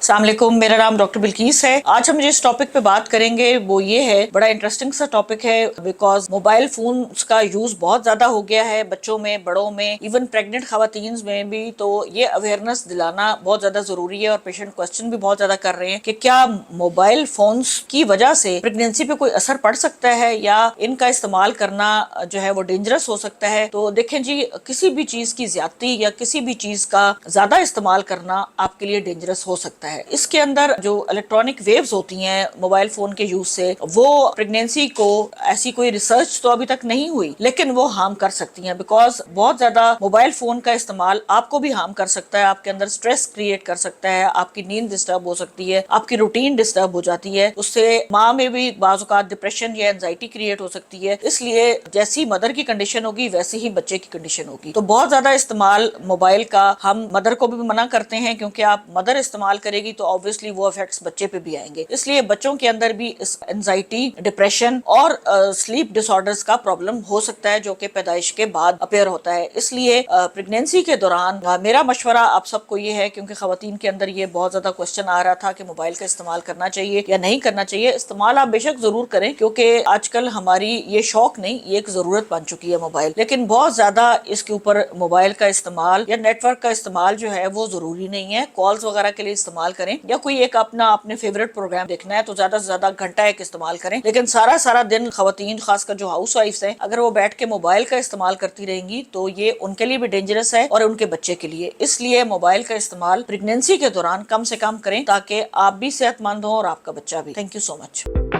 अस्सलाम वालेकुम, मेरा नाम डॉक्टर बिल्किस है। आज हम जिस टॉपिक पे बात करेंगे वो ये है, बड़ा इंटरेस्टिंग सा टॉपिक है बिकॉज मोबाइल फोन का यूज बहुत ज्यादा हो गया है बच्चों में, बड़ों में, इवन प्रेग्नेंट खवातीन में भी। तो ये अवेयरनेस दिलाना बहुत ज्यादा जरूरी है और पेशेंट क्वेश्चन भी बहुत ज्यादा कर रहे हैं कि क्या मोबाइल फोन्स की वजह से प्रेगनेंसी पे कोई असर पड़ सकता है या इनका इस्तेमाल करना जो है वो डेंजरस हो सकता है। तो देखें जी, किसी भी चीज की ज्यादती या किसी भी चीज का ज्यादा इस्तेमाल करना आपके लिए डेंजरस हो सकता है। इसके अंदर जो इलेक्ट्रॉनिक वेव्स होती हैं मोबाइल फोन के यूज से, वो प्रेगनेंसी को, ऐसी कोई रिसर्च तो अभी तक नहीं हुई, लेकिन वो हार्म कर सकती हैं बिकॉज बहुत ज्यादा मोबाइल फोन का इस्तेमाल आपको भी हार्म कर सकता है, आपके अंदर स्ट्रेस क्रिएट कर सकता है, आपकी नींद डिस्टर्ब हो सकती है, आपकी रूटीन डिस्टर्ब हो जाती है, उससे माँ में भी बाज़ औक़ात डिप्रेशन या एंजाइटी क्रिएट हो सकती है। इसलिए जैसी मदर की कंडीशन होगी वैसी ही बच्चे की कंडीशन होगी। तो बहुत ज्यादा इस्तेमाल मोबाइल का हम मदर को भी मना करते हैं, क्योंकि आप मदर इस्तेमाल करेगी तो ऑब्वियसली वो इफेक्ट्स बच्चे पे भी आएंगे। इसलिए बच्चों के अंदर भी इस एंजाइटी, डिप्रेशन और स्लीप डिसऑर्डर्स का प्रॉब्लम हो सकता है, जो कि पैदाइश के बाद अपेयर होता है। इसलिए प्रेगनेंसी के दौरान मेरा मशवरा आप सबको ये है, क्योंकि खवातीन के अंदर ये बहुत ज्यादा क्वेश्चन आ रहा था कि मोबाइल का इस्तेमाल करना चाहिए या नहीं करना चाहिए। इस्तेमाल आप बेशक जरूर करें, क्योंकि आजकल हमारी ये शौक नहीं, ये एक जरूरत बन चुकी है मोबाइल, लेकिन बहुत ज्यादा इसके ऊपर मोबाइल का इस्तेमाल या नेटवर्क का इस्तेमाल जो है वो जरूरी नहीं है। कॉल्स वगैरह के लिए इस्तेमाल करें, या कोई एक अपने फेवरेट प्रोग्राम देखना है तो ज्यादा से ज्यादा घंटा एक इस्तेमाल करें। लेकिन सारा दिन खवातीन, खासकर जो हाउस वाइफ्स हैं, अगर वो बैठ के मोबाइल का इस्तेमाल करती रहेंगी तो ये उनके लिए भी डेंजरस है और उनके बच्चे के लिए। इसलिए मोबाइल का इस्तेमाल प्रेगनेंसी के दौरान कम से कम करें, ताकि आप भी सेहतमंद हो और आपका बच्चा भी। Thank you so much.